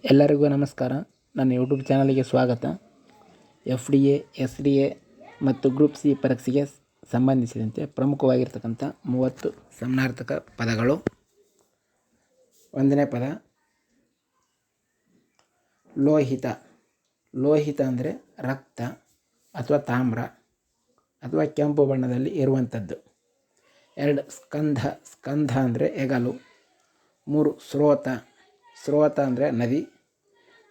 ಎಲ್ಲರಿಗೂ ನಮಸ್ಕಾರ. ನನ್ನ ಯೂಟ್ಯೂಬ್ ಚಾನಲ್ಗೆ ಸ್ವಾಗತ. FDA, SDA ಮತ್ತು ಗ್ರೂಪ್ ಸಿ ಪರೀಕ್ಷೆಗೆ ಸಂಬಂಧಿಸಿದಂತೆ ಪ್ರಮುಖವಾಗಿರ್ತಕ್ಕಂಥ 30 ಸಮಾನಾರ್ಥಕ ಪದಗಳು. ಒಂದನೇ ಪದ ಲೋಹಿತ. ಲೋಹಿತ ಅಂದರೆ ರಕ್ತ ಅಥವಾ ತಾಮ್ರ ಅಥವಾ ಕೆಂಪು ಬಣ್ಣದಲ್ಲಿ ಇರುವಂಥದ್ದು. 2 ಸ್ಕಂಧ. ಸ್ಕಂಧ ಅಂದರೆ ಹೆಗಲು. 3 ಸ್ರೋತ. ಸ್ರೋತ ಅಂದರೆ ನದಿ.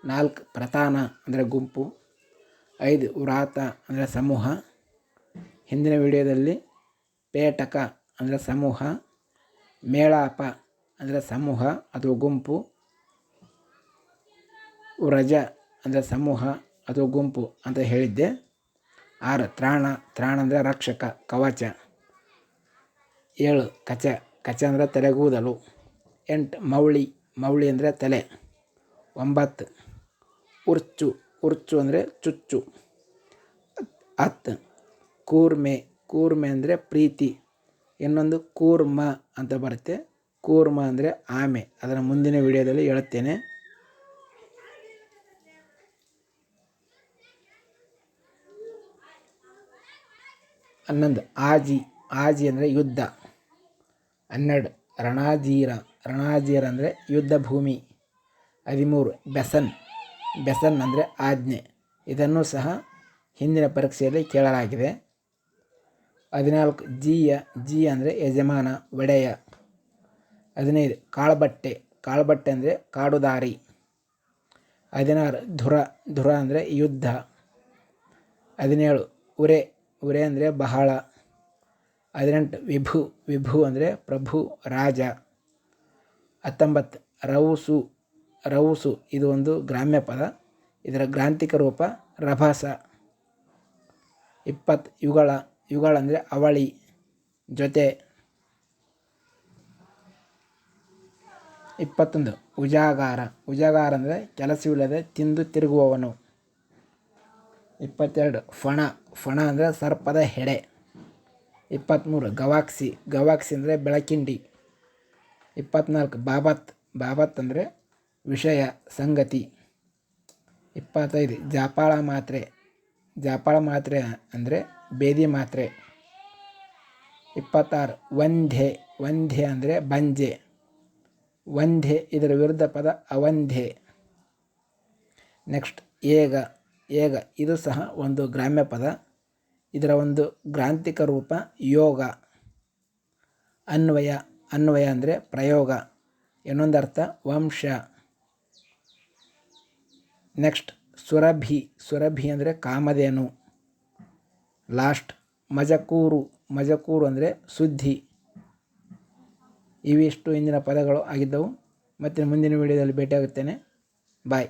4 ಪ್ರತಾನ ಅಂದರೆ ಗುಂಪು. 5 ವ್ರಾತ ಅಂದರೆ ಸಮೂಹ. ಹಿಂದಿನ ವಿಡಿಯೋದಲ್ಲಿ ಪೇಟಕ ಅಂದರೆ ಸಮೂಹ, ಮೇಳಾಪ ಅಂದರೆ ಸಮೂಹ ಅಥವಾ ಗುಂಪು, ವ್ರಜ ಅಂದರೆ ಸಮೂಹ ಅಥವಾ ಗುಂಪು ಅಂತ ಹೇಳಿದ್ದೆ. 6 ತ್ರಾಣ. ತ್ರಾಣ ಅಂದರೆ ರಕ್ಷಕ, ಕವಚ. 7 ಕಚ. ಕಚ ಅಂದರೆ ತಲೆಗೂದಲು. 8 ಮೌಳಿ. ಮೌಳಿ ಅಂದರೆ ತಲೆ. 9 ಉರ್ಚು. ಉರ್ಚು ಅಂದರೆ ಚುಚ್ಚು. 10 ಕೂರ್ಮೆ. ಕೂರ್ಮೆ ಅಂದರೆ ಪ್ರೀತಿ. ಇನ್ನೊಂದು ಕೂರ್ಮ ಅಂತ ಬರುತ್ತೆ. ಕೂರ್ಮ ಅಂದರೆ ಆಮೆ. ಅದನ್ನು ಮುಂದಿನ ವಿಡಿಯೋದಲ್ಲಿ ಹೇಳುತ್ತೇನೆ. 11 ಆಜಿ. ಆಜಿ ಅಂದರೆ ಯುದ್ಧ. 12 ರಣಾಜೀರ. ರಣಾಜೀರ ಅಂದರೆ ಯುದ್ಧ ಭೂಮಿ. 13 ಬೆಸನ್. ಬೆಸನ್ ಅಂದರೆ ಆಜ್ಞೆ. ಇದನ್ನು ಸಹ ಹಿಂದಿನ ಪರೀಕ್ಷೆಯಲ್ಲಿ ಕೇಳಲಾಗಿದೆ. 14 ಜೀಯ. ಜೀಯ ಅಂದರೆ ಯಜಮಾನ, ಒಡೆಯ. 15 ಕಾಳ್ಬಟ್ಟೆ. ಕಾಳ್ಬಟ್ಟೆ ಅಂದರೆ ಕಾಡುದಾರಿ. 16 ಧುರ. ಧುರ ಅಂದರೆ ಯುದ್ಧ. 17 ಉರೆ. ಉರೆ ಅಂದರೆ ಬಹಳ. 18 ವಿಭು. ವಿಭು ಅಂದರೆ ಪ್ರಭು, ರಾಜ. 19 ರೌಸು. ರೌಸು ಇದು ಒಂದು ಗ್ರಾಮ್ಯ ಪದ. ಇದರ ಗ್ರಾಂಥಿಕ ರೂಪ ರಭಸ. 20 ಯುಗಳ. ಯುಗಳ ಅಂದರೆ ಅವಳಿ, ಜೊತೆ. 21 ಉಜಾಗಾರ. ಉಜಾಗಾರ ಅಂದರೆ ಕೆಲಸವಿಲ್ಲದೆ ತಿಂದು ತಿರುಗುವವನು. 22 ಫಣ. ಫಣ ಅಂದರೆ ಸರ್ಪದ ಹೆಡೆ. 23 ಗವಾಕ್ಷಿ. ಗವಾಕ್ಷಿ ಅಂದರೆ ಬೆಳಕಿಂಡಿ. 24 ಬಾಬತ್. ಬಾಬತ್ ಅಂದರೆ ವಿಷಯ, ಸಂಗತಿ. 25 ಜಾಪಾಳ ಮಾತ್ರೆ. ಜಾಪಾಳ ಮಾತ್ರೆ ಅಂದರೆ ಬೇದಿ ಮಾತ್ರೆ. 26 ವಂಧ್ಯೆ. ವಂಧ್ಯೆ ಅಂದರೆ ಬಂಜೆ. ವಂಧ್ಯೆ ಇದರ ವಿರುದ್ಧ ಪದ ಅವಂಧ್ಯೆ. ನೆಕ್ಸ್ಟ್ ಏಗ. ಏಗ ಇದು ಸಹ ಒಂದು ಗ್ರಾಮ್ಯ ಪದ. ಇದರ ಒಂದು ಗ್ರಾಂಥಿಕ ರೂಪ ಯೋಗ. ಅನ್ವಯ. ಅನ್ವಯ ಅಂದರೆ ಪ್ರಯೋಗ. ಇನ್ನೊಂದರ್ಥ ವಂಶ. ನೆಕ್ಸ್ಟ್ ಸುರಭಿ. ಸುರಭಿ ಅಂದರೆ ಕಾಮಧೇನು. ಲಾಸ್ಟ್ ಮಜಕೂರು. ಮಜಕೂರು ಅಂದರೆ ಸುದ್ದಿ. ಇವಿಷ್ಟು ಇಂದಿನ ಪದಗಳು ಆಗಿದ್ದವು. ಮತ್ತು ಮುಂದಿನ ವಿಡಿಯೋದಲ್ಲಿ ಭೇಟಿಯಾಗುತ್ತೇನೆ. ಬಾಯ್.